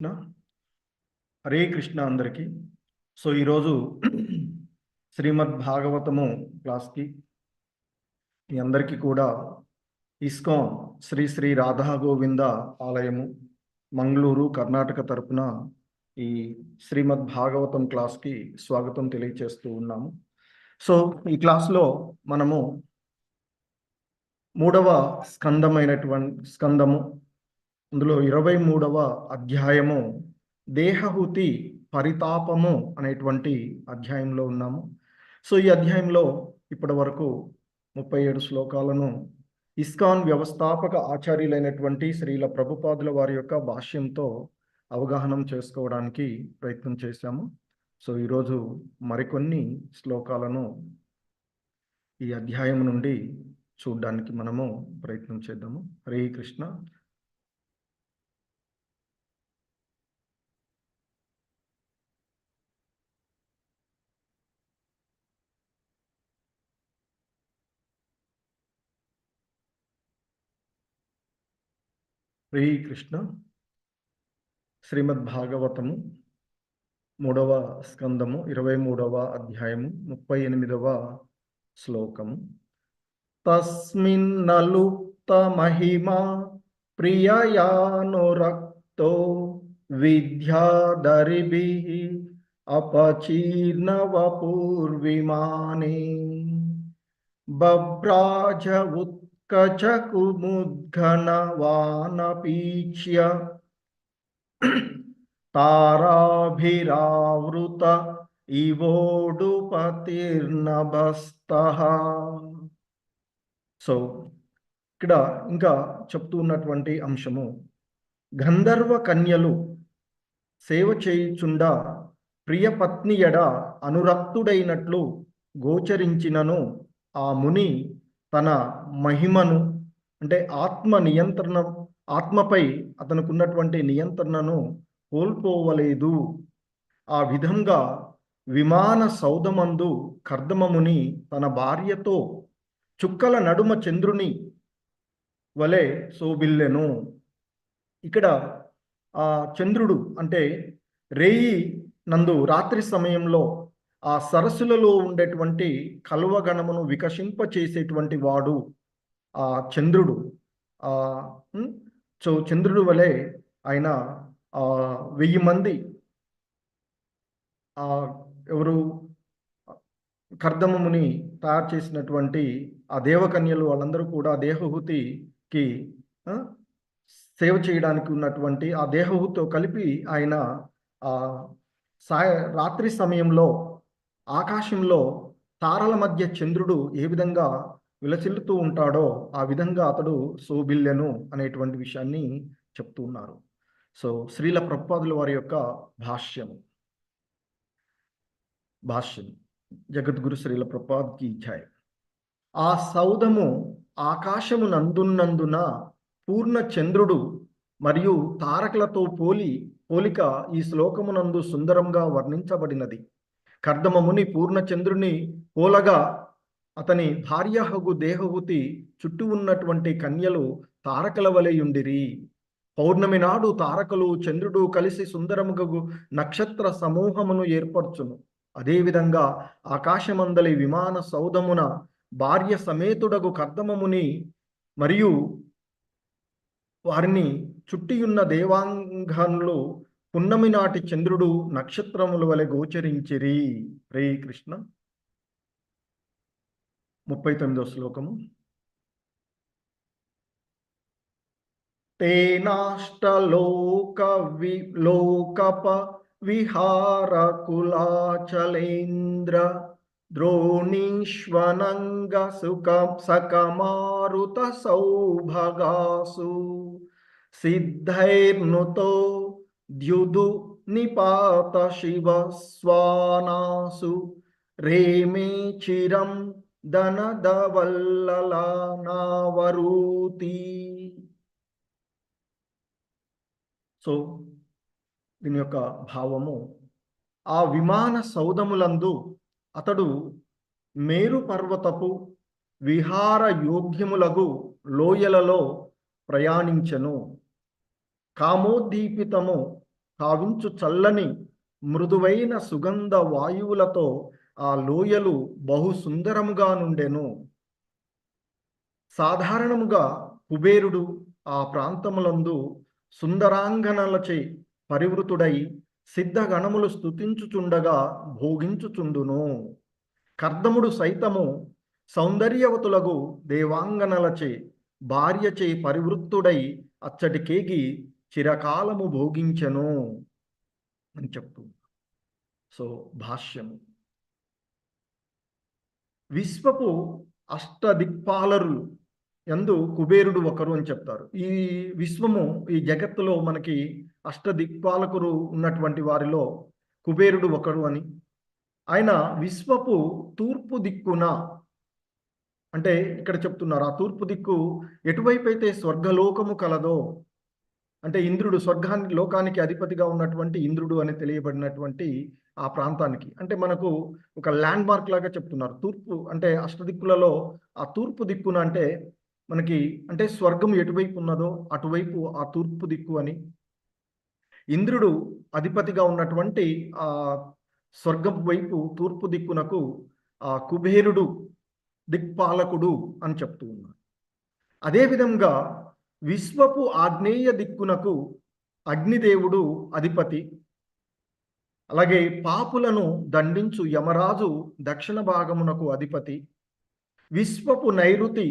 కృష్ణ. హరే కృష్ణ అందరికీ. సో ఈరోజు శ్రీమద్ భాగవతము క్లాస్కి మీ అందరికీ కూడా ఇస్కాన్ శ్రీ శ్రీ రాధా గోవింద ఆలయము మంగళూరు కర్ణాటక తరపున ఈ శ్రీమద్ భాగవతం క్లాస్కి స్వాగతం తెలియచేస్తూ ఉన్నాము. సో ఈ క్లాస్లో మనము 3వ స్కందము అందులో 23వ అధ్యాయము దేహహుతి పరితాపము అనేటువంటి అధ్యాయంలో ఉన్నాము. సో ఈ అధ్యాయంలో ఇప్పటి వరకు 37 శ్లోకాలను ఇస్కాన్ వ్యవస్థాపక ఆచార్యులైనటువంటి శ్రీల ప్రభుపాదుల వారి యొక్క భాష్యంతో అవగాహనం చేసుకోవడానికి ప్రయత్నం చేశాము. సో ఈరోజు మరికొన్ని శ్లోకాలను ఈ అధ్యాయం నుండి చూడడానికి మనము ప్రయత్నం చేద్దాము. హరే కృష్ణ. హరే కృష్ణ. శ్రీమద్ భాగవతము 3వ స్కందము 23వ అధ్యాయము 38వ శ్లోకము. తస్మిన్నలుప్త మహిమా ప్రియయానురక్తో విద్యాధరిభిః అపచీర్ణవపూర్విమానే బభ్రాజ ఉత్కచకుముద్ఘనవానపీచ్య తారాభిరావృత ఇవోడుపతిర్నభస్తః. సో ఇక్కడ ఇంకా చెప్తూ ఉన్నటువంటి అంశము, గంధర్వ కన్యలు సేవ చేయుచుండా ప్రియపత్ని ఎడ అనురక్తుడైనట్లు గోచరించినను ఆ ముని తన మహిమను అంటే ఆత్మపై అతనుకున్నటువంటి నియంత్రణను కోల్పోవలేదు. ఆ విధంగా విమాన సౌధమందు కర్దమముని తన భార్యతో చుక్కల నడుమ చంద్రుని వలె శోభిల్లెను. ఇక్కడ ఆ చంద్రుడు అంటే రేయి నందు రాత్రి సమయంలో ఆ సరస్సులలో ఉండేటువంటి కల్వగణమును వికసింపచేసేటువంటి వాడు ఆ చంద్రుడు. సో చంద్రుడు వలె ఆయన 1000 మంది ఎవరు కర్దమముని తయారు చేసినటువంటి ఆ దేవకన్యలు వాళ్ళందరూ కూడా దేహహుతికి సేవ చేయడానికి ఉన్నటువంటి ఆ దేహహుతితో కలిపి ఆయన రాత్రి సమయంలో ఆకాశంలో తారల మధ్య చంద్రుడు ఏ విధంగా విలసిల్లుతూ ఉంటాడో ఆ విధంగా అతడు శోభిల్లెను అనేటువంటి విషయాన్ని చెప్తూ ఉన్నారు. సో శ్రీల ప్రభుపాదుల వారి యొక్క భాష్యం జగద్గురు శ్రీల ప్రభుపాద్కి జై. ఆ సౌధము ఆకాశము నందున్నందున పూర్ణ చంద్రుడు మరియు తారకలతో పోలిక ఈ శ్లోకమునందు సుందరంగా వర్ణించబడినది. కర్దమముని పూర్ణచంద్రుని పోలగా అతని భార్యహగు దేహహుతి చుట్టూ ఉన్నటువంటి కన్యలు తారకల వలెయుండిరి. పౌర్ణమి నాడు తారకలు చంద్రుడు కలిసి సుందరముగగు నక్షత్ర సమూహమును ఏర్పరచును. అదేవిధంగా ఆకాశమందలి విమాన సౌధమున భార్య సమేతుడగు కర్దమముని మరియు వారిని చుట్టియున్న దేవాంగనులు పున్నమి నాటి చంద్రుడు నక్షత్రముల వలె గోచరించిరి. హరే కృష్ణ. 39వ శ్లోకము. తేనాష్టలోకప విహారకులాచలేంద్ర ద్రోణీష్వనంగ సకమారుత సౌభగాసు సిద్ధైర్నుతో ద్యుదు నిపాత శివ స్వానాసు రేమే చిరం ధనదవల్లలానావరూతి. సో దీని యొక్క భావము, ఆ విమాన సౌధములందు అతడు మేరు పర్వతపు విహార యోగ్యములగు లోయలలో ప్రయాణించెను. కామోద్దీపితము కావించు చల్లని మృదువైన సుగంధ వాయువులతో ఆ లోయలు బహు సుందరముగా నుండెను. సాధారణముగా కుబేరుడు ఆ ప్రాంతములందు సుందరాంగనలచే పరివృతుడై సిద్ధగణములు స్తుతించుచుండగా భోగించుచుండును. కర్దముడు సైతము సౌందర్యవతులగు దేవాంగనలచే భార్యచే పరివృత్తుడై అచ్చటికేగి చిరకాలము భోగించెను అని చెప్తూ. సో భాష్యము. విశ్వపు అష్టదిక్పాలరులు యందు కుబేరుడు ఒకరు అని చెప్తారు. ఈ విశ్వము, ఈ జగత్తులో మనకి అష్టదిక్పాలకులు ఉన్నటువంటి వారిలో కుబేరుడు ఒకరు అని. ఆయన విశ్వపు తూర్పు దిక్కున, అంటే ఇక్కడ చెప్తున్నారు, ఆ తూర్పు దిక్కు ఎటువైపు అయితే స్వర్గలోకము కలదో, అంటే ఇంద్రుడు లోకానికి అధిపతిగా ఉన్నటువంటి ఇంద్రుడు అని తెలియబడినటువంటి ఆ ప్రాంతానికి, అంటే మనకు ఒక ల్యాండ్ మార్క్ లాగా చెప్తున్నారు. తూర్పు అంటే అష్టదిక్కులలో ఆ తూర్పు దిక్కున అంటే మనకి, అంటే స్వర్గం ఎటువైపు ఉన్నదో అటువైపు ఆ తూర్పు దిక్కు అని. ఇంద్రుడు అధిపతిగా ఉన్నటువంటి ఆ స్వర్గం వైపు తూర్పు దిక్కునకు ఆ కుబేరుడు దిక్పాలకుడు అని చెప్తూ ఉన్నారు. అదేవిధంగా విశ్వపు ఆగ్నేయ దిక్కునకు అగ్నిదేవుడు అధిపతి. అలాగే పాపులను దండించు యమరాజు దక్షిణ భాగమునకు అధిపతి. విశ్వపు నైరుతి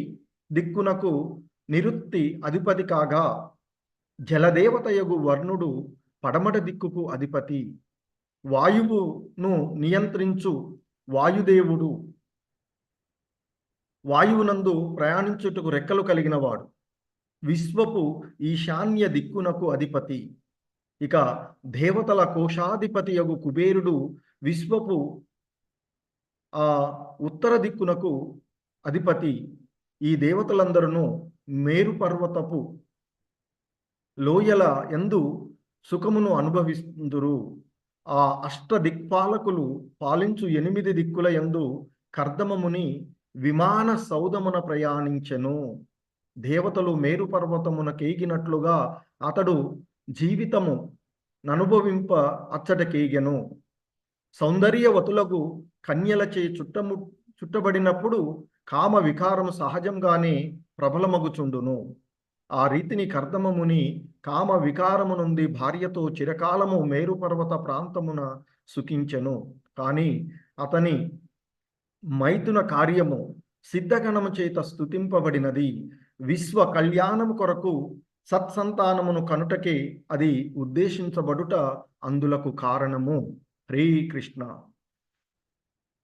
దిక్కునకు నిరుత్తి అధిపతి కాగా జలదేవతయగు వర్ణుడు పడమట దిక్కుకు అధిపతి. వాయువును నియంత్రించు వాయుదేవుడు వాయువునందు ప్రయాణించుటకు రెక్కలు కలిగిన వాడు విశ్వపు ఈశాన్య దిక్కునకు అధిపతి. ఇక దేవతల కోశాధిపతియగు కుబేరుడు విశ్వపు ఆ ఉత్తర దిక్కునకు అధిపతి. ఈ దేవతలందరూ మేరు పర్వతపు లోయల యందు సుఖమును అనుభవిస్తుందురు. ఆ అష్టదిక్పాలకులు పాలించు 8 దిక్కుల యందు కర్దమముని విమాన సౌధమున ప్రయాణించెను. దేవతలు మేరు పర్వతమున కేగినట్లుగా అతడు జీవితము ననుభవింప అచ్చటకేగెను. సౌందర్యవతులకు కన్యలచే చుట్టబడినప్పుడు కామ వికారము సహజంగానే ప్రబలమగుచుండును. ఆ రీతిని కర్దమముని కామ వికారము నుండి భార్యతో చిరకాలము మేరు పర్వత ప్రాంతమున సుఖించెను. కానీ అతని మైథున కార్యము సిద్ధగణము చేత స్తుతింపబడినది. విశ్వ కళ్యాణము కొరకు సత్సంతానమును కనుటకే అది ఉద్దేశించబడుట అందులకు కారణము. హరే కృష్ణ.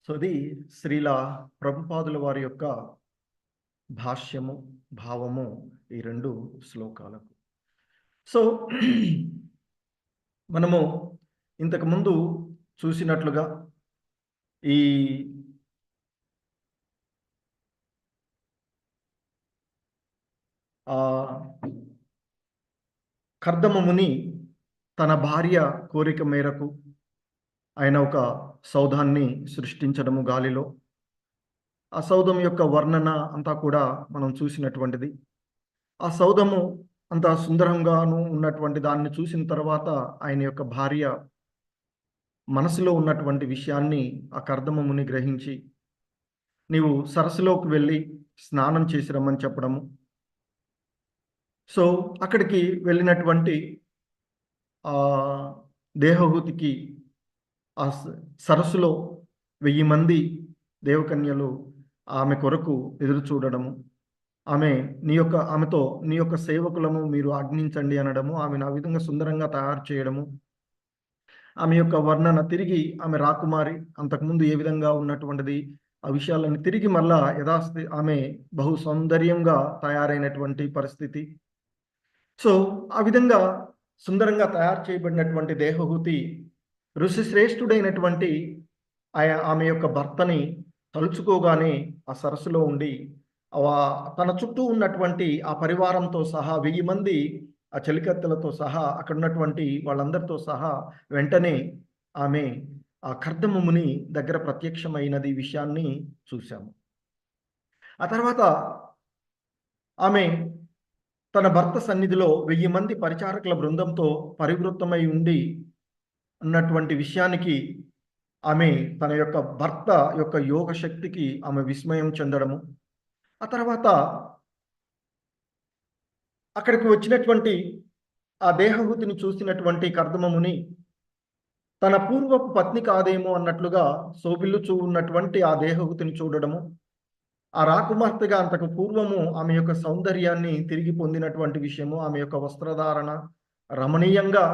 సో ఇది శ్రీల ప్రభుపాదుల వారి యొక్క భాష్యము, భావము ఈ 2 శ్లోకాలకు. సో మనము ఇంతకుముందు చూసినట్లుగా ఈ కర్దమముని తన భార్య కోరిక మేరకు ఆయన ఒక సౌధాన్ని సృష్టించడము గాలిలో. ఆ సౌధం యొక్క వర్ణన అంతా కూడా మనం చూసినటువంటిది. ఆ సౌధము అంత సుందరంగాను ఉన్నటువంటి దాన్ని చూసిన తర్వాత ఆయన యొక్క భార్య మనసులో ఉన్నటువంటి విషయాన్ని ఆ కర్దమముని గ్రహించి, నీవు సరస్సులోకి వెళ్ళి స్నానం చేసి రమ్మని చెప్పడము. సో అక్కడికి వెళ్ళినటువంటి దేవహూతికి ఆ సరస్సులో 1000 మంది దేవకన్యలు ఆమె కొరకు ఎదురు చూడడము, ఆమెతో నీ యొక్క సేవకులము మీరు ఆజ్ఞించండి అనడము, ఆమెను ఆ విధంగా సుందరంగా తయారు చేయడము, ఆమె యొక్క వర్ణన తిరిగి ఆమె రాకుమారి అంతకుముందు ఏ విధంగా ఉన్నటువంటిది ఆ విషయాలను తిరిగి మళ్ళా యథాస్థితి ఆమె బహు సౌందర్యంగా తయారైనటువంటి పరిస్థితి. సో ఆ విధంగా సుందరంగా తయారు చేయబడినటువంటి దేవహూతి ఋషిశ్రేష్ఠుడైనటువంటి ఆమె యొక్క భర్తని తలుచుకోగానే ఆ సరస్సులో ఉండి తన చుట్టూ ఉన్నటువంటి ఆ పరివారంతో సహా 1000 మంది ఆ చెలికత్తెలతో సహా అక్కడ ఉన్నటువంటి వాళ్ళందరితో సహా వెంటనే ఆమె ఆ కర్దమముని దగ్గర ప్రత్యక్షమైనది విషయాన్ని చూశాము. ఆ తర్వాత ఆమె తన భర్త సన్నిధిలో 1000 మంది పరిచారకుల బృందంతో పరివృత్తమై ఉండి ఉన్నటువంటి విషయానికి ఆమె తన యొక్క భర్త యొక్క యోగ శక్తికి ఆమె విస్మయం చెందడము, ఆ తర్వాత అక్కడికి వచ్చినటువంటి ఆ దేహహూతిని చూసినటువంటి కర్దమముని తన పూర్వపు పత్ని కాదేమో అన్నట్లుగా శోభిల్లుచూ ఉన్నటువంటి ఆ దేహహూతిని చూడడము, ఆ రాకుమార్తెగా అంతకు పూర్వము ఆమె యొక్క సౌందర్యాన్ని తిరిగి పొందినటువంటి విషయము, ఆమె యొక్క వస్త్రధారణ రమణీయంగా,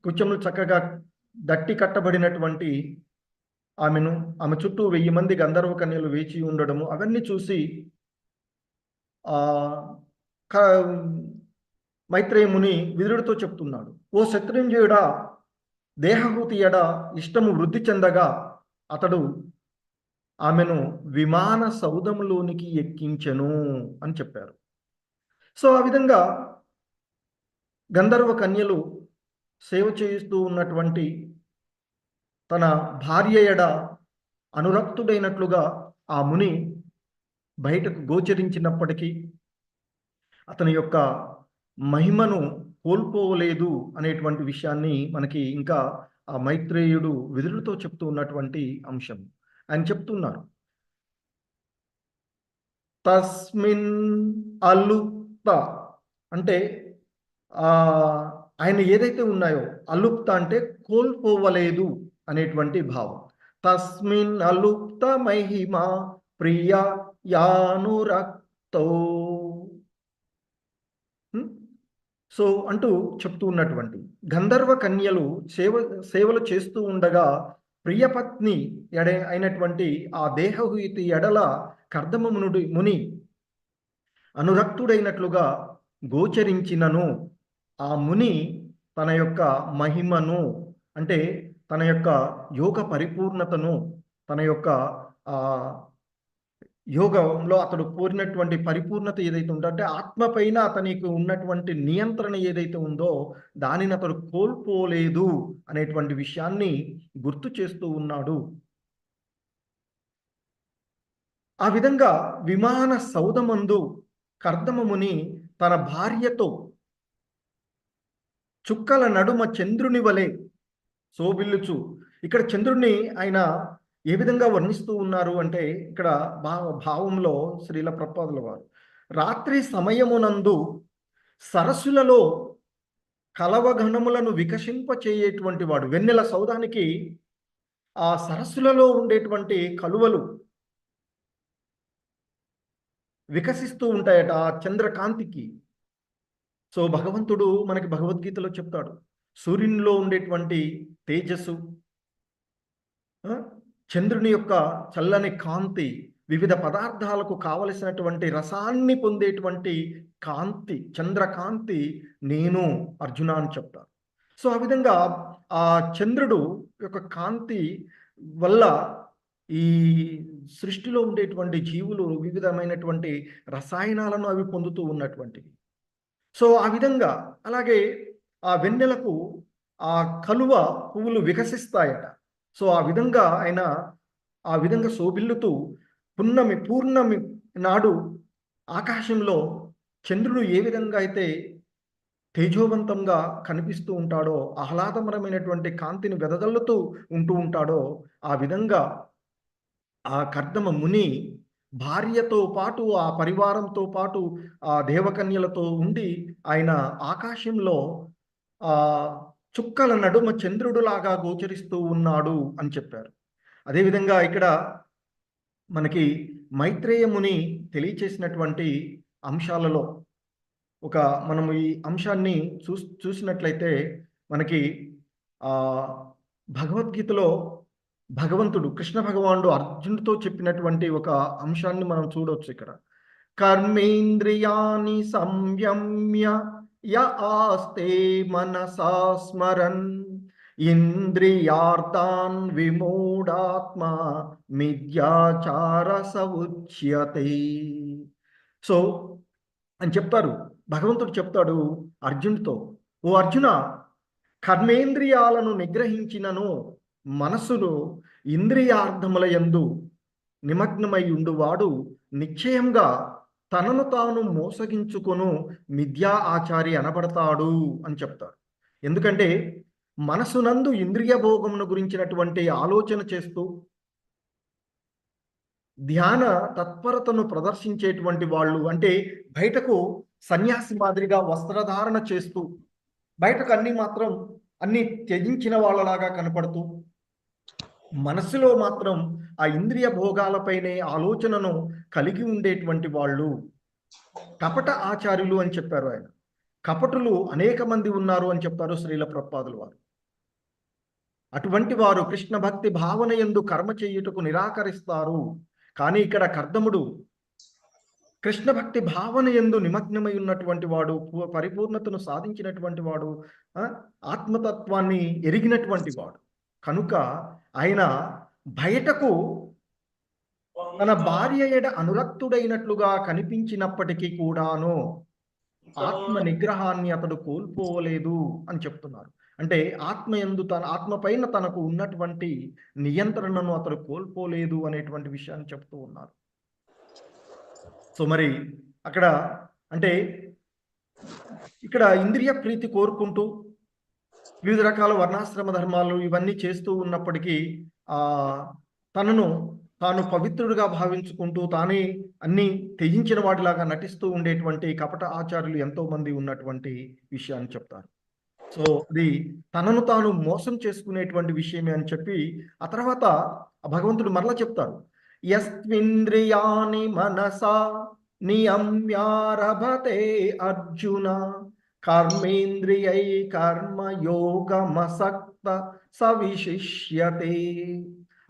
కుచములు చక్కగా దట్టి కట్టబడినటువంటి ఆమె చుట్టూ 1000 మంది గంధర్వ కన్యలు వేచి ఉండడము, అవన్నీ చూసి మైత్రేయ ముని విదురుడితో చెప్తున్నాడు, ఓ శత్రుంజయుడా, దేహహూతి ఎడ ఇష్టము వృద్ధి చెందగా అతడు ఆమెను విమాన సౌధములోనికి ఎక్కించెను అని చెప్పారు. సో ఆ విధంగా గంధర్వ కన్యలు సేవ చేస్తూ ఉన్నటువంటి తన భార్య ఎడ అనురక్తుడైనట్లుగా ఆ ముని బయటకు గోచరించినప్పటికీ అతని యొక్క మహిమను కోల్పోలేదు అనేటువంటి విషయాన్ని మనకి ఇంకా ఆ మైత్రేయుడు విదురుడితో చెప్తూ ఉన్నటువంటి అంశం. ఆయన చెప్తున్నారు, తస్మిన్ అలుప్త అంటే ఆయన ఏదైతే ఉన్నాయో, అలుప్త అంటే కోల్పోవలేదు అనేటువంటి భావం. తస్మిన్ అలుప్త మహిమ ప్రియ యానురక్తో, సో అంటూ చెప్తూ ఉన్నటువంటి గంధర్వ కన్యలు సేవలు చేస్తూ ఉండగా ప్రియపత్ని అయినటువంటి ఆ దేహహూతి ఎడల కర్దమమునుడి ముని అనురక్తుడైనట్లుగా గోచరించినను ఆ ముని తన యొక్క మహిమను అంటే తన యొక్క యోగ పరిపూర్ణతను, తన యొక్క యోగంలో అతడు కోరినటువంటి పరిపూర్ణత ఏదైతే ఉందో, అంటే ఆత్మ పైన అతనికి ఉన్నటువంటి నియంత్రణ ఏదైతే ఉందో దానిని అతడు కోల్పోలేదు అనేటువంటి విషయాన్ని గుర్తు చేస్తూ ఉన్నాడు. ఆ విధంగా విమాన సౌధమందు కర్దమముని తన భార్యతో చుక్కల నడుమ చంద్రుని వలె శోభిల్లుచు, ఇక్కడ చంద్రుని ఆయన ఏ విధంగా వర్ణిస్తూ ఉన్నారు అంటే, ఇక్కడ భావంలో శ్రీల ప్రభుపాదుల వారు రాత్రి సమయమునందు సరస్సులలో కలవఘనములను వికసింపచేయేటువంటి వాడు. వెన్నెల సౌధానికి ఆ సరస్సులలో ఉండేటువంటి కలువలు వికసిస్తూ ఉంటాయట ఆ చంద్రకాంతికి. సో భగవంతుడు మనకి భగవద్గీతలో చెప్తాడు, సూర్యునిలో ఉండేటువంటి తేజస్సు, చంద్రుని యొక్క చల్లని కాంతి, వివిధ పదార్థాలకు కావలసినటువంటి రసాన్ని పొందేటువంటి కాంతి, చంద్రకాంతి నేను అర్జున అని చెప్తాను. సో ఆ విధంగా ఆ చంద్రుడు యొక్క కాంతి వల్ల ఈ సృష్టిలో ఉండేటువంటి జీవులు వివిధమైనటువంటి రసాయనాలను అవి పొందుతూ ఉన్నటువంటివి. సో ఆ విధంగా అలాగే ఆ వెన్నెలకు ఆ కలువ పువ్వులు వికసిస్తాయట. సో ఆ విధంగా ఆయన ఆ విధంగా శోభిల్లుతూ పూర్ణమి నాడు ఆకాశంలో చంద్రుడు ఏ విధంగా అయితే తేజోవంతంగా కనిపిస్తూ ఉంటాడో, ఆహ్లాదకరమైనటువంటి కాంతిని వెదజల్లుతూ ఉంటూ ఉంటాడో, ఆ విధంగా ఆ కర్దమ ముని భార్యతో పాటు ఆ పరివారంతో పాటు ఆ దేవకన్యలతో ఉండి ఆయన ఆకాశంలో చుక్కల నడుమ చంద్రుడులాగా గోచరిస్తూ ఉన్నాడు అని చెప్పారు. అదేవిధంగా ఇక్కడ మనకి మైత్రేయ ముని తెలియచేసినటువంటి అంశాలలో మనం ఈ అంశాన్ని చూసినట్లయితే మనకి భగవద్గీతలో భగవంతుడు కృష్ణ భగవానుడు అర్జునుడితో చెప్పినటువంటి ఒక అంశాన్ని మనం చూడవచ్చు. ఇక్కడ కర్మేంద్రియాని సంయమ్య య ఆస్తే మనసా స్మరన్ ఇంద్రియార్థాన్ విమూఢాత్మ మిథ్యాచార సముచ్యతే. సో అని చెప్తారు, భగవంతుడు చెప్తాడు అర్జునుడితో, ఓ అర్జున, కర్మేంద్రియాలను నిగ్రహించినను మనసును ఇంద్రియార్థముల యందు నిమగ్నమై ఉండువాడు నిశ్చయంగా తనను తాను మోసగించుకొను మిథ్యా ఆచారి అనబడతాడు అని చెప్తారు. ఎందుకంటే మనసునందు ఇంద్రియ భోగమును గురించినటువంటి ఆలోచన చేస్తూ ధ్యాన తత్పరతను ప్రదర్శించేటువంటి వాళ్ళు, అంటే బయటకు సన్యాసి మాదిరిగా వస్త్రధారణ చేస్తూ బయటకు అన్ని త్యజించిన వాళ్ళలాగా కనపడుతూ మనసులో మాత్రం ఆ ఇంద్రియ భోగాలపైనే ఆలోచనను కలిగి ఉండేటువంటి వాళ్ళు కపట ఆచార్యులు అని చెప్పారు ఆయన. కపటులు అనేక మంది ఉన్నారు అని చెప్తారు శ్రీల ప్రభుపాదుల వారు. అటువంటి వారు కృష్ణ భక్తి భావన యందు కర్మ చేయుటకు నిరాకరిస్తారు. కానీ ఇక్కడ కర్దముడు కృష్ణ భక్తి భావన యందు నిమగ్నమై ఉన్నటువంటి వాడు, పరిపూర్ణతను సాధించినటువంటి వాడు, ఆత్మతత్వాన్ని ఎరిగినటువంటి వాడు కనుక ఆయన బయటకు తన భార్య ఎడ అనురక్తుడైనట్లుగా కనిపించినప్పటికీ కూడాను ఆత్మ నిగ్రహాన్ని అతడు కోల్పోలేదు అని చెప్తున్నారు. అంటే ఆత్మ పైన తనకు ఉన్నటువంటి నియంత్రణను అతడు కోల్పోలేదు అనేటువంటి విషయాన్ని చెప్తూ ఉన్నారు. సో మరి అక్కడ అంటే ఇక్కడ ఇంద్రియ ప్రీతి కోరుకుంటూ వివిధ రకాల వర్ణాశ్రమ ధర్మాలు ఇవన్నీ చేస్తూ ఉన్నప్పటికీ తాను పవిత్రుడిగా భావించుకుంటూ తానే అన్ని త్యజించిన వాడిలాగా నటిస్తూ ఉండేటువంటి కపట ఆచార్యులు ఎంతో మంది ఉన్నటువంటి విషయాన్ని చెప్తారు. సో అది తనను తాను మోసం చేసుకునేటువంటి విషయమే అని చెప్పి ఆ తర్వాత భగవంతుడు మరలా చెప్తారు, యస్మింద్రియాని మనసా నియమ్యారభతే అర్జున కర్మేంద్రియై కర్మయోగమసక్త సవిశిష్యతే.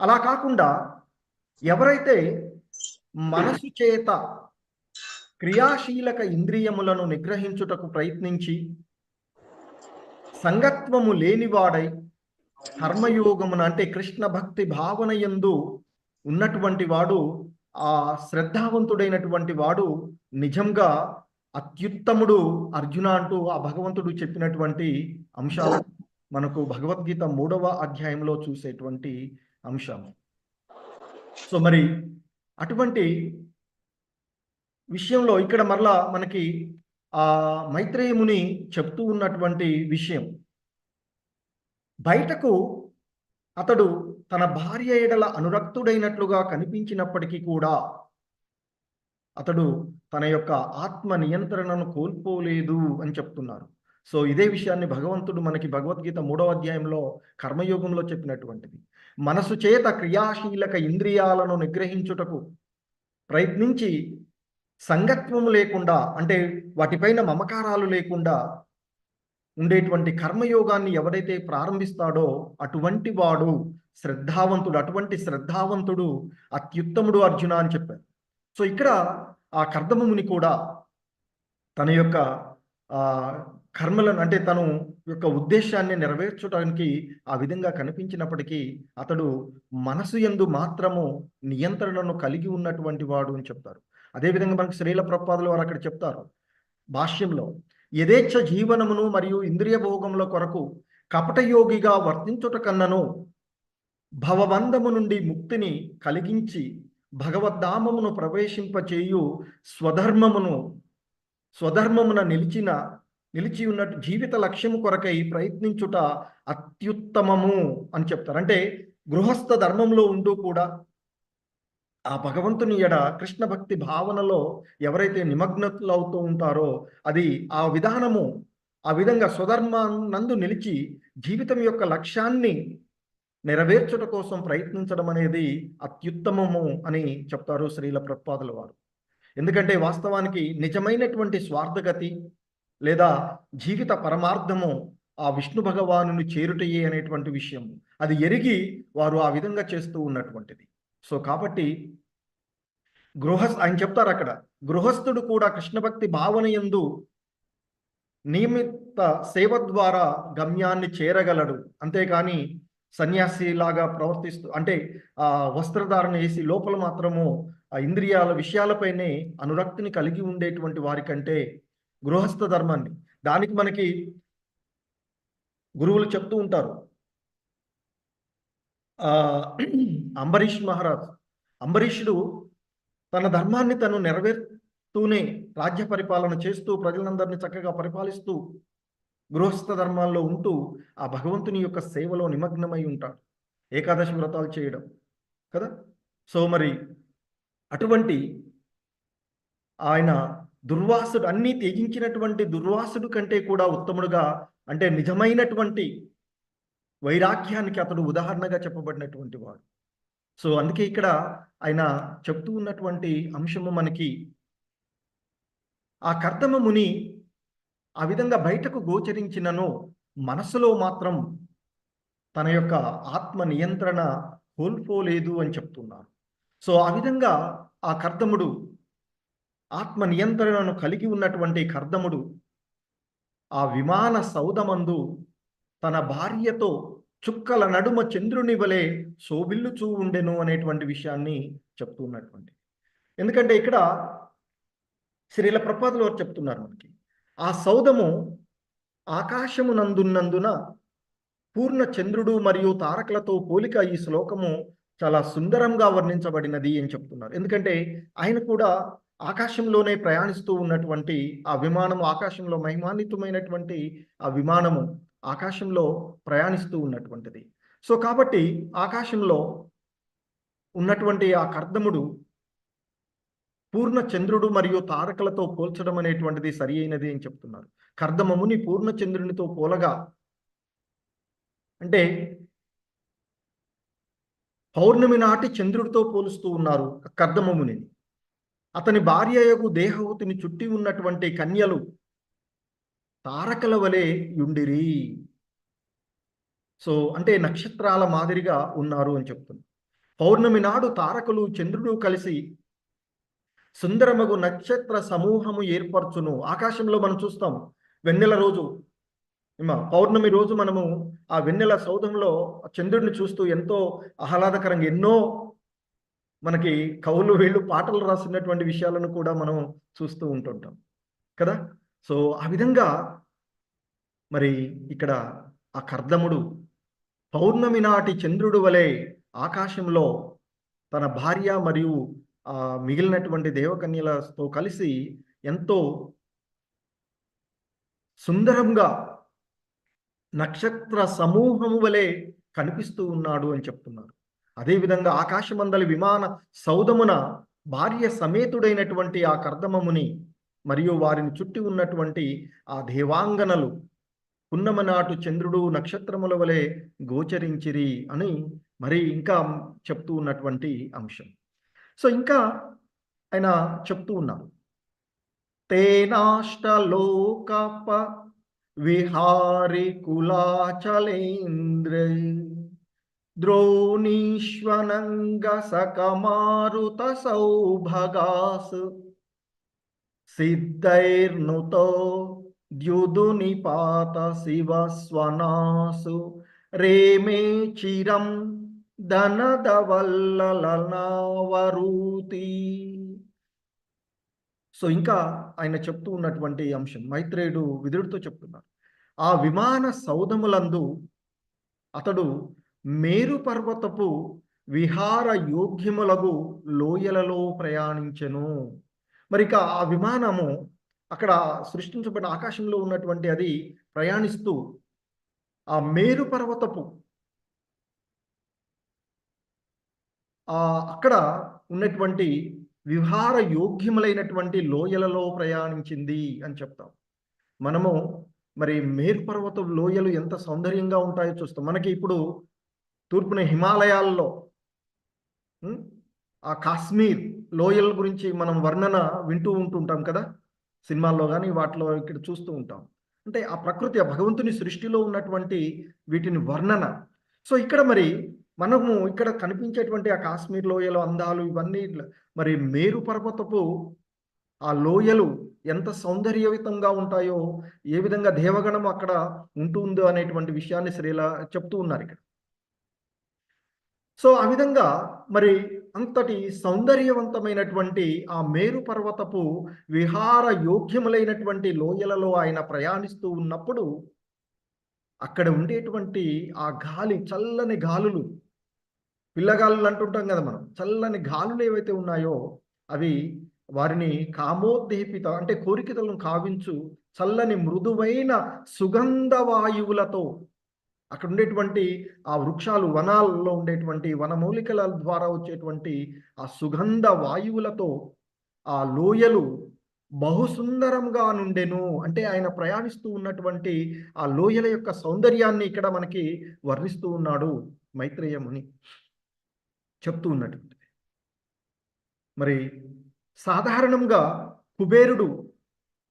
అలా కాకుండా ఎవరైతే మనసు చేత క్రియాశీలక ఇంద్రియములను నిగ్రహించుటకు ప్రయత్నించి సంగత్వము లేనివాడై కర్మయోగమున అంటే కృష్ణ భక్తి భావన యందు ఉన్నటువంటి వాడు, ఆ శ్రద్ధావంతుడైనటువంటి వాడు నిజంగా అత్యుత్తముడు అర్జున అంటూ ఆ భగవంతుడు చెప్పినటువంటి అంశాలు మనకు భగవద్గీత 3వ అధ్యాయంలో చూసేటువంటి అంశం. సో మరి అటువంటి విషయంలో ఇక్కడ మరలా మనకి ఆ మైత్రేయముని చెప్తూ ఉన్నటువంటి విషయం, బయటకు అతడు తన భార్య ఎడల అనురక్తుడైనట్లుగా కనిపించినప్పటికీ కూడా అతడు తన యొక్క ఆత్మ నియంత్రణను కోల్పోలేదు అని చెప్తున్నారు. సో ఇదే విషయాన్ని భగవంతుడు మనకి భగవద్గీత 3వ అధ్యాయంలో కర్మయోగంలో చెప్పినటువంటిది. మనసు చేత క్రియాశీలక ఇంద్రియాలను నిగ్రహించుటకు ప్రయత్నించి సంగత్వము లేకుండా అంటే వాటిపైన మమకారాలు లేకుండా ఉండేటువంటి కర్మయోగాన్ని ఎవరైతే ప్రారంభిస్తాడో అటువంటి వాడు శ్రద్ధావంతుడు, అటువంటి శ్రద్ధావంతుడు అత్యుత్తముడు అర్జున అని చెప్పారు. సో ఇక్కడ ఆ కర్దముని కూడా తన యొక్క కర్మలను అంటే తను యొక్క ఉద్దేశాన్ని నెరవేర్చడానికి ఆ విధంగా కనిపించినప్పటికీ అతడు మనసు యందు మాత్రము నియంత్రణను కలిగి ఉన్నటువంటి వాడు అని చెప్తారు. అదేవిధంగా మనకు శ్రీల ప్రభుపాదుల వారు అక్కడ చెప్తారు భాష్యంలో, యథేచ్ఛ జీవనమును మరియు ఇంద్రియ భోగముల కొరకు కపటయోగిగా వర్తించుట కన్నను భవబంధము నుండి ముక్తిని కలిగించి భగవద్ధామమును ప్రవేశింపచేయు స్వధర్మమున నిలిచి ఉన్నట్టు జీవిత లక్ష్యము కొరకై ప్రయత్నించుట అత్యుత్తమము అని చెప్తారు. అంటే గృహస్థ ధర్మంలో ఉంటూ కూడా ఆ భగవంతుని ఎడ కృష్ణ భక్తి భావనలో ఎవరైతే నిమగ్నతులు అవుతూ ఉంటారో అది ఆ విధంగా స్వధర్మానందు నిలిచి జీవితం యొక్క లక్ష్యాన్ని నెరవేర్చుట కోసం ప్రయత్నించడం అనేది అత్యుత్తమము అని చెప్తారు శ్రీల ప్రభుపాదుల వారు. ఎందుకంటే వాస్తవానికి నిజమైనటువంటి స్వార్థగతి లేదా జీవిత పరమార్థము ఆ విష్ణు భగవానుని చేరుటయే అనేటువంటి విషయం అది ఎరిగి వారు ఆ విధంగా చేస్తూ ఉన్నటువంటిది. సో కాబట్టి ఆయన చెప్తారు అక్కడ, గృహస్థుడు కూడా కృష్ణ భక్తి భావన యందు నియమిత సేవ ద్వారా గమ్యాన్ని చేరగలడు. అంతేకాని సన్యాసి లాగా ప్రవర్తిస్తూ అంటే ఆ వస్త్రధారణ వేసి లోపల మాత్రము ఆ ఇంద్రియాల విషయాలపైనే అనురక్తిని కలిగి ఉండేటువంటి వారి కంటే గృహస్థ ధర్మాన్ని, దానికి మనకి గురువులు చెప్తూ ఉంటారు. అంబరీషుడు తన ధర్మాన్ని తను తూనే రాజ్య పరిపాలన చేస్తూ ప్రజలందరినీ చక్కగా పరిపాలిస్తూ గృహస్థ ధర్మాల్లో ఉంటూ ఆ భగవంతుని యొక్క సేవలో నిమగ్నమై ఉంటాడు. ఏకాదశి వ్రతాలు చేయడం కదా. సో మరి అటువంటి ఆయన దుర్వాసుడు, అన్నీ త్యజించినటువంటి దుర్వాసుడు కంటే కూడా ఉత్తముడుగా, అంటే నిజమైనటువంటి వైరాగ్యానికి అతడు ఉదాహరణగా చెప్పబడినటువంటి వాడు. సో అందుకే ఇక్కడ ఆయన చెప్తూ ఉన్నటువంటి అంశము మనకి, ఆ కర్దమ ముని ఆ విధంగా బయటకు గోచరించినను మనసులో మాత్రం తన యొక్క ఆత్మ నియంత్రణ కోల్పోలేదు అని చెప్తున్నారు. సో ఆ విధంగా ఆ కర్దముడు, ఆత్మ నియంత్రణను కలిగి ఉన్నటువంటి కర్దముడు ఆ విమాన సౌధమందు తన భార్యతో చుక్కల నడుమ చంద్రుని వలె శోభిల్లుచూ ఉండెను అనేటువంటి విషయాన్ని చెప్తున్నటువంటి. ఎందుకంటే ఇక్కడ శ్రీల ప్రభుపాదుల వారు చెప్తున్నారు మనకి, ఆ సౌధము ఆకాశమునందున్నందున పూర్ణ చంద్రుడు మరియు తారకలతో పోలిక ఈ శ్లోకము చాలా సుందరంగా వర్ణించబడినది అని చెప్తున్నారు. ఎందుకంటే ఆయన కూడా ఆకాశంలోనే ప్రయాణిస్తూ ఉన్నటువంటి ఆ విమానము, ఆకాశంలో మహిమాన్వితమైనటువంటి ఆ విమానము ఆకాశంలో ప్రయాణిస్తూ ఉన్నటువంటిది. సో కాబట్టి ఆకాశంలో ఉన్నటువంటి ఆ కర్దముడు పూర్ణ చంద్రుడు మరియు తారకలతో పోల్చడం అనేటువంటిది సరి అయినది అని చెప్తున్నారు. కర్దమముని పూర్ణ చంద్రునితో పోలగా, అంటే పౌర్ణమి నాటి చంద్రుడితో పోలుస్తూ ఉన్నారు కర్దమముని. అతని భార్యయగు దేహవతిని చుట్టి ఉన్నటువంటి కన్యలు తారకల వలె యుండిరి. సో అంటే నక్షత్రాల మాదిరిగా ఉన్నారు అని చెప్తుంది. పౌర్ణమి నాడు తారకులు చంద్రుడు కలిసి సుందరమగు నక్షత్ర సమూహము ఏర్పరచును. ఆకాశంలో మనం చూస్తాం వెన్నెల రోజు, పౌర్ణమి రోజు మనము ఆ వెన్నెల సౌధంలో చంద్రుడిని చూస్తూ ఎంతో ఆహ్లాదకరంగా ఎన్నో మనకి కవులు వీళ్ళు పాటలు రాసినటువంటి విషయాలను కూడా మనం చూస్తూ ఉంటుంటాం కదా. సో ఆ విధంగా మరి ఇక్కడ ఆ కర్దముడు పౌర్ణమి నాటి చంద్రుడు వలె ఆకాశంలో తన భార్య మరియు మిగిలినటువంటి దేవకన్యలతో కలిసి ఎంతో సుందరంగా నక్షత్ర సమూహము వలె కనిపిస్తూ ఉన్నాడు అని చెప్తున్నారు. అదేవిధంగా ఆకాశమందలి విమాన సౌధమున భార్య సమేతుడైనటువంటి ఆ కర్దమముని మరియు వారిని చుట్టి ఉన్నటువంటి ఆ దేవాంగనలు పున్నమ నాటు చంద్రుడు నక్షత్రముల వలె గోచరించిరి అని మరి ఇంకా చెప్తూ ఉన్నటువంటి అంశం. సో ఇంకా ఆయన చెప్తూ ఉన్నారు, తేనాష్టలోకప విహారి కులాచలేంద్ర ద్రోణీశ్వనంగ సకమారుత సౌభగాస్ సిద్ధైర్నుతో ద్యుదునిపాత శివస్వనాసు రేమే చిరం ధనదవల్లలనావరూతి. సో ఇంకా ఆయన చెప్తూ ఉన్నటువంటి అంశం మైత్రేయుడు విదురుడితో చెప్తున్నారు, ఆ విమాన సౌధములందు అతడు మేరు పర్వతపు విహార యోగ్యములగు లోయలలో ప్రయాణించెను. మరి ఇక ఆ విమానము అక్కడ సృష్టించబడిన ఆకాశంలో ఉన్నటువంటి అది ప్రయాణిస్తూ ఆ మేరు పర్వతపు అక్కడ ఉన్నటువంటి విహార యోగ్యములైనటువంటి లోయలలో ప్రయాణించింది అని చెప్తాం. మనము మరి మేరు పర్వత లోయలు ఎంత సౌందర్యంగా ఉంటాయో చూస్తాం. మనకి ఇప్పుడు తూర్పున హిమాలయాల్లో ఆ కాశ్మీర్ లోయల గురించి మనం వర్ణన వింటూ ఉంటుంటాం కదా, సినిమాల్లో కానీ వాటిలో ఇక్కడ చూస్తూ ఉంటాం. అంటే ఆ ప్రకృతి, ఆ భగవంతుని సృష్టిలో ఉన్నటువంటి వీటిని వర్ణన. సో ఇక్కడ మరి మనము ఇక్కడ కనిపించేటువంటి ఆ కాశ్మీర్ లోయలో అందాలు ఇవన్నీ మరి మేరు పర్వతపు ఆ లోయలు ఎంత సౌందర్యయుతంగా ఉంటాయో, ఏ విధంగా దేవగణం అక్కడ ఉంటుందో అనేటువంటి విషయాన్ని శ్రీలా చెప్తూ ఉన్నారు ఇక్కడ. సో ఆ విధంగా మరి అంతటి సౌందర్యవంతమైనటువంటి ఆ మేరు పర్వతపు విహార యోగ్యములైనటువంటి లోయలలో ఆయన ప్రయాణిస్తూ ఉన్నప్పుడు అక్కడ ఉండేటువంటి ఆ గాలి, చల్లని గాలులు, పిల్లగాలులు అంటుంటాం కదా మనం, చల్లని గాలులు ఏవైతే ఉన్నాయో అవి వారిని కామోద్దీపిత అంటే కోరికలను కావించు చల్లని మృదువైన సుగంధ వాయువులతో, అక్కడ ఉండేటువంటి ఆ వృక్షాలు, వనాల్లో ఉండేటువంటి వనమూలికల ద్వారా వచ్చేటువంటి ఆ సుగంధ వాయువులతో ఆ లోయలు బహుసుందరంగా నుండెను. అంటే ఆయన ప్రయాణిస్తూ ఉన్నటువంటి ఆ లోయల యొక్క సౌందర్యాన్ని ఇక్కడ మనకి వర్ణిస్తూ ఉన్నాడు మైత్రేయ ముని, చెప్తూ ఉన్నటువంటిది. మరి సాధారణంగా కుబేరుడు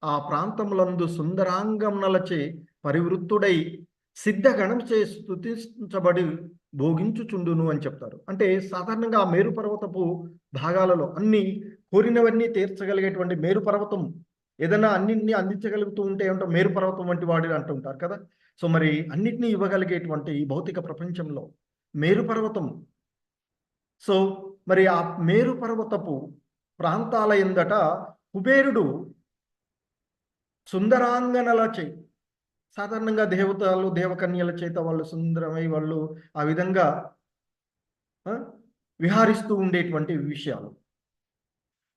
ఆ ప్రాంతములందు సుందరాంగములచే పరివృత్తుడై సిద్ధగణంచే స్తుతించబడి భోగించుచుండును అని చెప్తారు. అంటే సాధారణంగా ఆ మేరు పర్వతపు భాగాలలో అన్ని కోరినవన్నీ తీర్చగలిగేటువంటి మేరు పర్వతం ఏదైనా అన్నింటినీ అందించగలుగుతూ ఉంటే ఏమంటాం, మేరు పర్వతం వంటి వాడు అంటుంటారు కదా. సో మరి అన్నిటినీ ఇవ్వగలిగేటువంటి ఈ భౌతిక ప్రపంచంలో మేరు పర్వతం. సో మరి ఆ మేరు పర్వతపు ప్రాంతాల యందట కుబేరుడు సుందరాంగనలచే, సాధారణంగా దేవతలు దేవకన్యల చేత వాళ్ళు సుందరమై వాళ్ళు ఆ విధంగా విహారిస్తూ ఉండేటువంటి విషయాలు.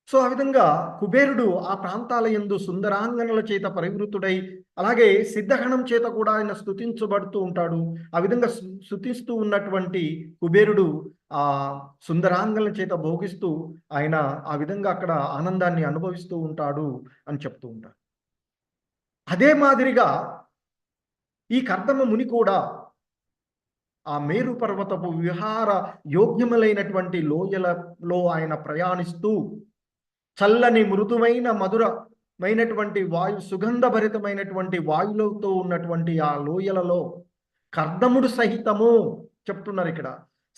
సో ఆ విధంగా కుబేరుడు ఆ ప్రాంతాల యందు సుందరాంగనల చేత పరివృతుడై, అలాగే సిద్ధగణం చేత కూడా ఆయన స్తుతించబడుతూ ఉంటాడు. ఆ విధంగా స్తుతిస్తూ ఉన్నటువంటి కుబేరుడు ఆ సుందరాంగనల చేత భోగిస్తూ ఆయన ఆ విధంగా అక్కడ ఆనందాన్ని అనుభవిస్తూ ఉంటాడు అని చెప్తూ ఉంటారు. అదే మాదిరిగా ఈ కర్దమ ముని కూడా ఆ మేరు పర్వతపు విహార యోగ్యములైనటువంటి లోయలలో ఆయన ప్రయాణిస్తూ చల్లని మృదువైన మధురమైనటువంటి సుగంధభరితమైనటువంటి వాయువులతో ఉన్నటువంటి ఆ లోయలలో కర్దముడు సహితము చెప్తున్నారు ఇక్కడ,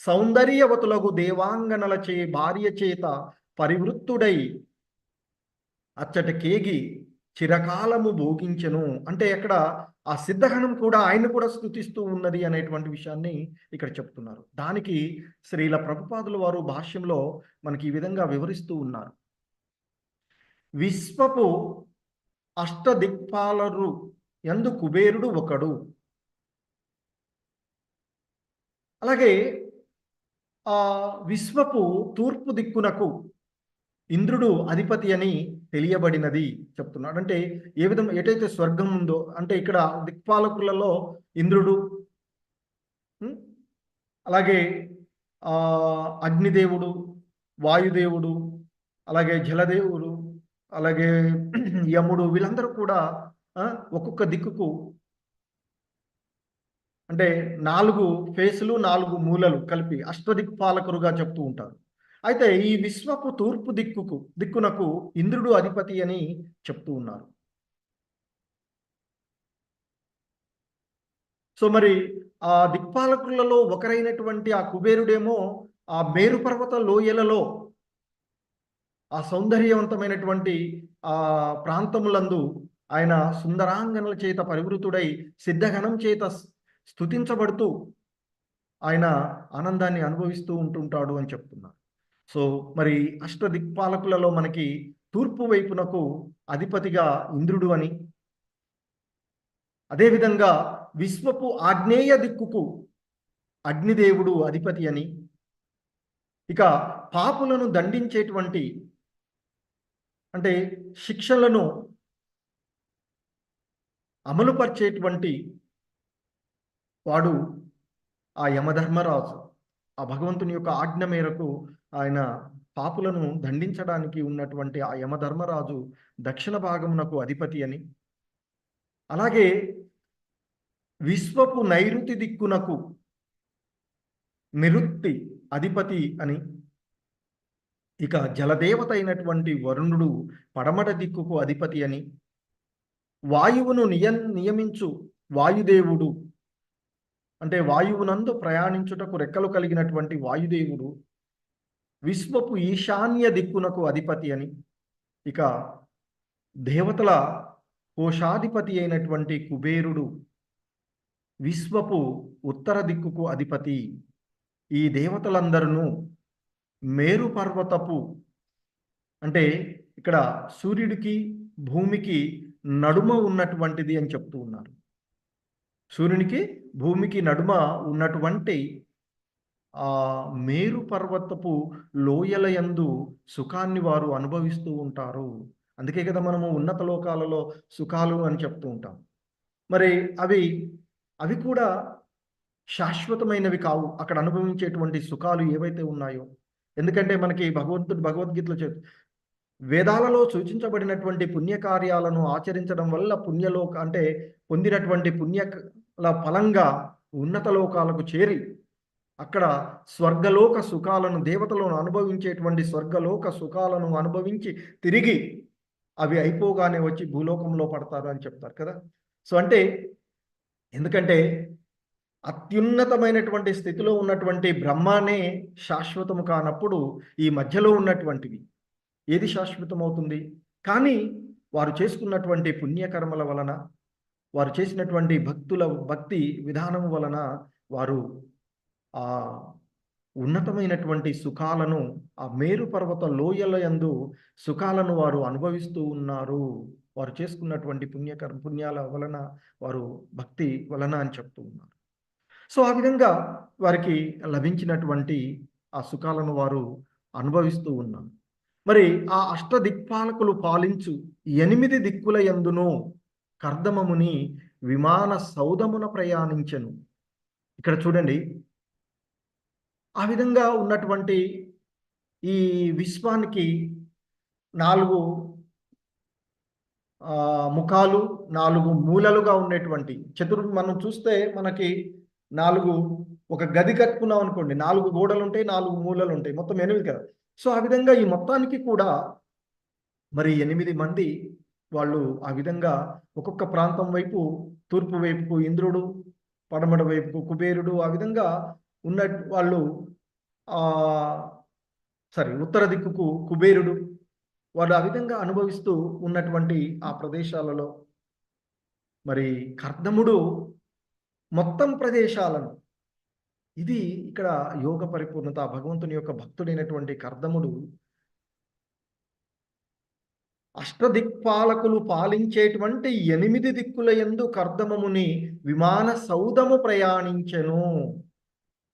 సౌందర్యవతులకు దేవాంగనలచే భార్య చేత పరివృత్తుడై అచ్చట కేగి చిరకాలము భోగించెను. అంటే అక్కడ ఆ సిద్ధగణం కూడా ఆయన కూడా స్తుతిస్తూ ఉన్నది అనేటువంటి విషయాన్ని ఇక్కడ చెప్తున్నారు. దానికి శ్రీల ప్రభుపాదుల వారు భాష్యంలో మనకి ఈ విధంగా వివరిస్తూ ఉన్నారు. విశ్వపు అష్టదిక్పాలరు యందు కుబేరుడు ఒకడు. అలాగే ఆ విశ్వపు తూర్పు దిక్కునకు ఇంద్రుడు అధిపతి అని తెలియబడినది చెప్తున్నాడు. అంటే ఏ విధంగా ఎటైతే స్వర్గం ఉందో, అంటే ఇక్కడ దిక్పాలకులలో ఇంద్రుడు, అలాగే అగ్నిదేవుడు, వాయుదేవుడు, అలాగే జలదేవుడు, అలాగే యముడు, వీళ్ళందరూ కూడా ఒక్కొక్క దిక్కుకు అంటే 4 ఫేసులు 4 మూలలు కలిపి అష్టదిక్పాలకులుగా చెప్తూ ఉంటారు. అయితే ఈ విశ్వపు తూర్పు దిక్కునకు ఇంద్రుడు అధిపతి అని చెప్తూ ఉన్నారు. సో మరి ఆ దిక్పాలకులలో ఒకరైనటువంటి ఆ కుబేరుడేమో ఆ మేరు పర్వత లోయలలో ఆ సౌందర్యవంతమైనటువంటి ఆ ప్రాంతములందు ఆయన సుందరాంగనల చేత పరివృతుడై సిద్ధగణం చేత స్తుతించబడుతూ ఆయన ఆనందాన్ని అనుభవిస్తూ ఉంటుంటాడు అని చెప్తున్నారు. సో మరి అష్టదిక్పాలకులలో మనకి తూర్పు వైపునకు అధిపతిగా ఇంద్రుడు అని, అదేవిధంగా విశ్వపు ఆగ్నేయ దిక్కుకు అగ్నిదేవుడు అధిపతి అని, ఇక పాపులను దండించేటువంటి అంటే శిక్షలను అమలుపరిచేటువంటి వాడు ఆ యమధర్మరాజు. ఆ భగవంతుని యొక్క ఆజ్ఞ మేరకు ఆయన పాపులను దండించడానికి ఉన్నటువంటి ఆ యమధర్మరాజు దక్షిణ భాగమునకు అధిపతి అని, అలాగే విశ్వపు నైరుతి దిక్కునకు నిరుత్తి అధిపతి అని, ఇక జలదేవత అయినటువంటి వరుణుడు పడమట దిక్కుకు అధిపతి అని, వాయువును నియమించు వాయుదేవుడు అంటే వాయువునందు ప్రయాణించుటకు రెక్కలు కలిగినటువంటి వాయుదేవుడు విశ్వపు ఈశాన్య దిక్కునకు అధిపతి అని, ఇక దేవతల కోశాధిపతి అయినటువంటి కుబేరుడు విశ్వపు ఉత్తర దిక్కుకు అధిపతి. ఈ దేవతలందరూ మేరు పర్వతపు అంటే ఇక్కడ సూర్యుడికి భూమికి నడుమ ఉన్నటువంటిది అని చెప్తూ ఉన్నారు. సూర్యునికి భూమికి నడుమ ఉన్నటువంటి మేరు పర్వతపు లోయల యందు సుఖాన్ని వారు అనుభవిస్తూ ఉంటారు. అందుకే కదా మనము ఉన్నత లోకాలలో సుఖాలు అని చెప్తూ ఉంటాం. మరి అవి అవి కూడా శాశ్వతమైనవి కావు. అక్కడ అనుభవించేటువంటి సుఖాలు ఏవైతే ఉన్నాయో. ఎందుకంటే మనకి భగవంతుడు భగవద్గీతలో వేదాలలో సూచించబడినటువంటి పుణ్యకార్యాలను ఆచరించడం వల్ల అంటే పొందినటువంటి పుణ్యల ఫలంగా ఉన్నత లోకాలకు చేరి అక్కడ స్వర్గలోక సుఖాలను దేవతలను అనుభవించేటువంటి స్వర్గలోక సుఖాలను అనుభవించి తిరిగి అవి అయిపోగానే వచ్చి భూలోకంలో పడతారు అని చెప్తారు కదా. సో అంటే ఎందుకంటే అత్యున్నతమైనటువంటి స్థితిలో ఉన్నటువంటి బ్రహ్మానే శాశ్వతము కానప్పుడు ఈ మధ్యలో ఉన్నటువంటివి ఏది శాశ్వతమవుతుంది? కానీ వారు చేసుకున్నటువంటి పుణ్యకర్మల వలన, వారు చేసినటువంటి భక్తి విధానము వలన వారు ఆ ఉన్నతమైనటువంటి సుఖాలను ఆ మేరు పర్వత లోయల యందు సుఖాలను వారు అనుభవిస్తూ ఉన్నారు. వారు చేసుకున్నటువంటి పుణ్యాల వలన, వారు భక్తి వలన అని చెప్తూ ఉన్నారు. సో ఆ విధంగా వారికి లభించినటువంటి ఆ సుఖాలను వారు అనుభవిస్తూ ఉన్నారు. మరి ఆ అష్టదిక్పాలకులు పాలించు 8 దిక్కుల యందును కర్దమముని విమాన సౌధమున ప్రయాణించెను. ఇక్కడ చూడండి, ఆ విధంగా ఉన్నటువంటి ఈ విశ్వానికి 4 ముఖాలు, 4 మూలలుగా ఉండేటువంటి మనం చూస్తే మనకి 4 ఒక గది కట్టుకున్నాం అనుకోండి, 4 గోడలు ఉంటాయి, 4 మూలలు ఉంటాయి, మొత్తం 8 కదా. సో ఆ విధంగా ఈ మొత్తానికి కూడా మరి 8 మంది వాళ్ళు ఆ విధంగా ఒక్కొక్క ప్రాంతం వైపు, తూర్పు వైపుకు ఇంద్రుడు, పడమట వైపుకు కుబేరుడు, ఆ విధంగా ఉన్న వాళ్ళు ఉత్తర దిక్కుకు కుబేరుడు, వాళ్ళు ఆ విధంగా అనుభవిస్తూ ఉన్నటువంటి ఆ ప్రదేశాలలో మరి కర్దముడు మొత్తం ప్రదేశాలను, ఇది ఇక్కడ యోగ పరిపూర్ణత, భగవంతుని యొక్క భక్తుడైనటువంటి కర్దముడు అష్టదిక్పాలకులు పాలించేటువంటి 8 దిక్కుల యందు కర్దమముని విమాన సౌధము ప్రయాణించెను.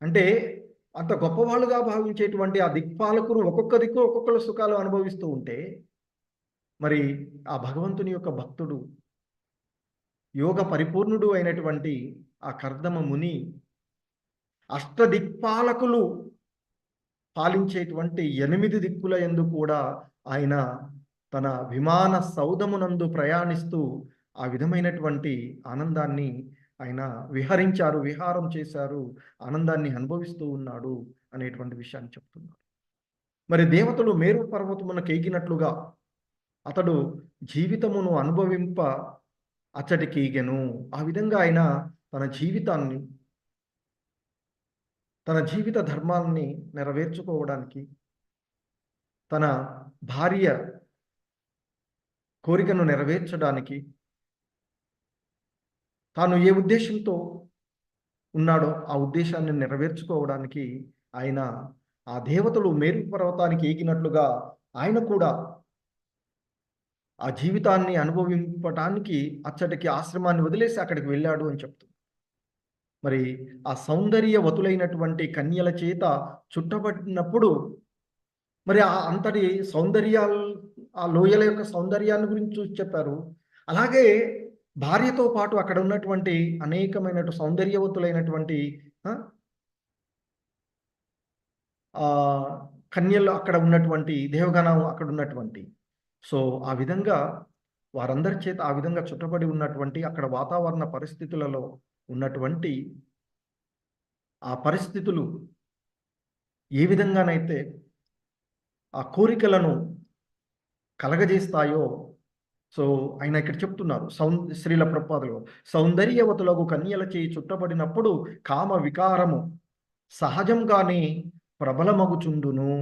అంటే అంత గొప్పవాళ్ళుగా భావించేటువంటి ఆ దిక్పాలకులు ఒక్కొక్క దిక్కు ఒక్కొక్కరు సుఖాలు అనుభవిస్తూ ఉంటే, మరి ఆ భగవంతుని యొక్క భక్తుడు యోగ పరిపూర్ణుడు అయినటువంటి ఆ కర్దమ ముని అష్టదిక్పాలకులు పాలించేటువంటి 8 దిక్కుల యందు కూడా ఆయన తన విమాన సౌధమునందు ప్రయాణిస్తూ ఆ విధమైనటువంటి ఆనందాన్ని ఆయన విహారం చేశారు, ఆనందాన్ని అనుభవిస్తూ ఉన్నాడు అనేటువంటి విషయాన్ని చెప్తున్నారు. మరి దేవతలు మేరు పర్వతమునకు ఎక్కినట్లుగా అతడు జీవితమును అనుభవింప అచ్చటికి ఎగెను. ఆ విధంగా ఆయన తన జీవిత ధర్మాన్ని నెరవేర్చుకోవడానికి, తన భార్య కోరికను నెరవేర్చడానికి, తాను ఏ ఉద్దేశంతో ఉన్నాడో ఆ ఉద్దేశాన్ని నెరవేర్చుకోవడానికి ఆయన ఆ దేవతలు మేరు పర్వతానికి ఎక్కినట్లుగా ఆయన కూడా ఆ జీవితాన్ని అనుభవింపటానికి అచ్చటికి ఆశ్రమాన్ని వదిలేసి అక్కడికి వెళ్ళాడు అని చెప్తుంది. మరి ఆ సౌందర్యవతులైనటువంటి కన్యల చేత చుట్టబడినప్పుడు మరి ఆ అంతటి ఆ లోయల యొక్క సౌందర్యాన్ని గురించి చూసి చెప్పారు. అలాగే భార్యతో పాటు అక్కడ ఉన్నటువంటి అనేకమైన సౌందర్యవతులైనటువంటి కన్యలు అక్కడ ఉన్నటువంటి దేవగణం అక్కడ ఉన్నటువంటి, సో ఆ విధంగా వారందరి చేత ఆ విధంగా చుట్టబడి ఉన్నటువంటి అక్కడ వాతావరణ పరిస్థితులలో ఉన్నటువంటి ఆ పరిస్థితులు ఏ విధంగానైతే ఆ కోరికలను కలగజేస్తాయో, సో ఆయన ఇక్కడ చెప్తున్నారు శ్రీల ప్రభుపాదులు, సౌందర్యవతులకు కన్యల చేయి చుట్టబడినప్పుడు కామ వికారము సహజంగానే ప్రబలమగుచుండును.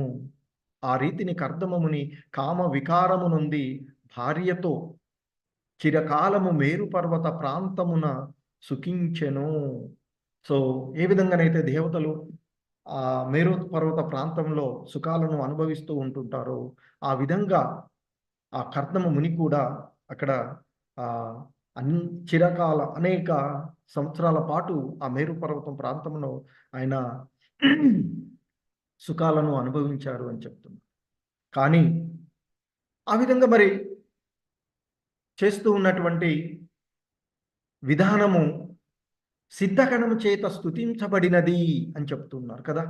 ఆ రీతిని కర్దమముని కామ వికారము నుండి భార్యతో చిరకాలము మేరు పర్వత ప్రాంతమున సుఖించెను. సో ఏ విధంగానైతే దేవతలు ఆ మేరు పర్వత ప్రాంతంలో సుఖాలను అనుభవిస్తూ ఉంటుంటారో, ఆ విధంగా ఆ కర్దమ ముని కూడా అక్కడ చిరకాల అనేక సంవత్సరాల పాటు ఆ మేరు పర్వతం ప్రాంతంలో ఆయన సుఖాలను అనుభవించారు అని చెప్తున్నారు. కానీ ఆ విధంగా మరి చేస్తూ ఉన్నటువంటి విధానము సిద్ధగణము చేత స్తుతించబడినది అని చెప్తున్నారు కదా.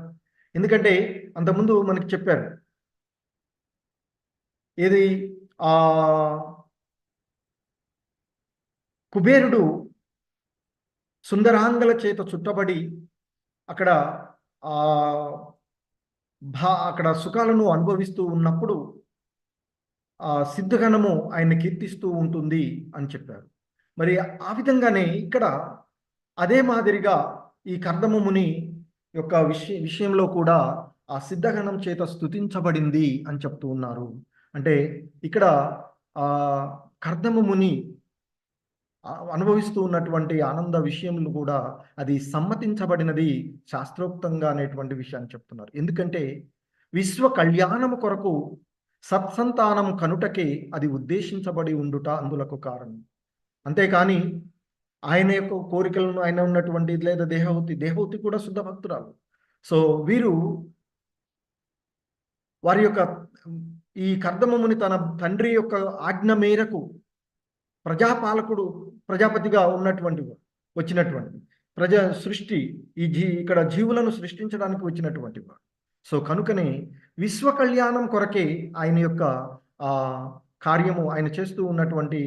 ఎందుకంటే అంతకుముందు మనకి చెప్పారు ఏది ఆ కుబేరుడు సుందరాంగల చేత చుట్టబడి అక్కడ ఆ అక్కడ సుఖాలను అనుభవిస్తూ ఉన్నప్పుడు ఆ సిద్ధగణము ఆయన్ని కీర్తిస్తూ ఉంటుంది అని చెప్పారు. మరి ఆ విధంగానే ఇక్కడ అదే మాదిరిగా ఈ కర్దమ ముని యొక్క విషయంలో కూడా ఆ సిద్ధగణం చేత స్తుతించబడింది అని చెప్తూ ఉన్నారు. అంటే ఇక్కడ ఆ కర్దమ ముని అనుభవిస్తూ ఉన్నటువంటి ఆనంద విషయంలో కూడా అది సమ్మతించబడినది శాస్త్రోక్తంగా అనేటువంటి విషయాన్ని చెప్తున్నారు. ఎందుకంటే విశ్వ కళ్యాణము కొరకు సత్సంతానము కనుటకే అది ఉద్దేశించబడి ఉండుట అందులకు కారణం. అంతేకాని ఆయన యొక్క కోరికలను ఆయన ఉన్నటువంటి లేదా దేహవతి కూడా శుద్ధ భక్తురాలు. సో వీరు వారి యొక్క ఈ కర్దమముని తన తండ్రి యొక్క ఆజ్ఞ మేరకు ప్రజాపతిగా వచ్చినటువంటి సృష్టి ఇక్కడ జీవులను సృష్టించడానికి వచ్చినటువంటి వాడు. సో కనుకనే విశ్వ కళ్యాణం కొరకే ఆయన యొక్క ఆ కార్యము ఆయన చేస్తూ ఉన్నటువంటి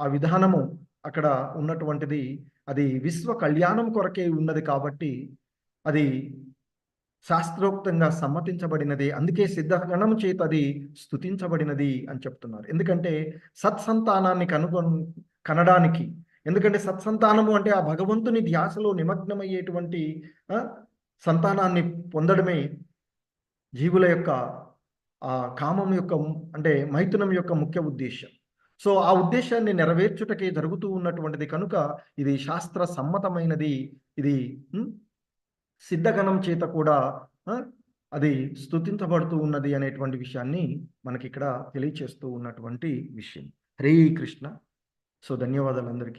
ఆ విధానము అక్కడ ఉన్నటువంటిది అది విశ్వ కళ్యాణం కొరకే ఉన్నది కాబట్టి అది శాస్త్రోక్తంగా సమ్మతించబడినది. అందుకే సిద్ధగణం చేత అది స్తుతించబడినది అని చెప్తున్నారు. ఎందుకంటే సత్సంతానాన్ని కనడానికి, ఎందుకంటే సత్సంతానము అంటే ఆ భగవంతుని ధ్యాసలో నిమగ్నమయ్యేటువంటి సంతానాన్ని పొందడమే జీవుల యొక్క ఆ కామం యొక్క అంటే మైథునం యొక్క ముఖ్య ఉద్దేశం. సో ఆ ఉద్దేశాన్ని నెరవేర్చుటకే జరుగుతూ ఉన్నటువంటిది కనుక ఇది శాస్త్ర సమ్మతమైనది. ఇది సిద్ధగణం చేత కూడా అది స్తుతించబడుతూ ఉన్నది అనేటువంటి విషయాన్ని మనకి ఇక్కడ తెలియచేస్తూ ఉన్నటువంటి విషయం. హరే కృష్ణ. సో ధన్యవాదాలు అందరికీ.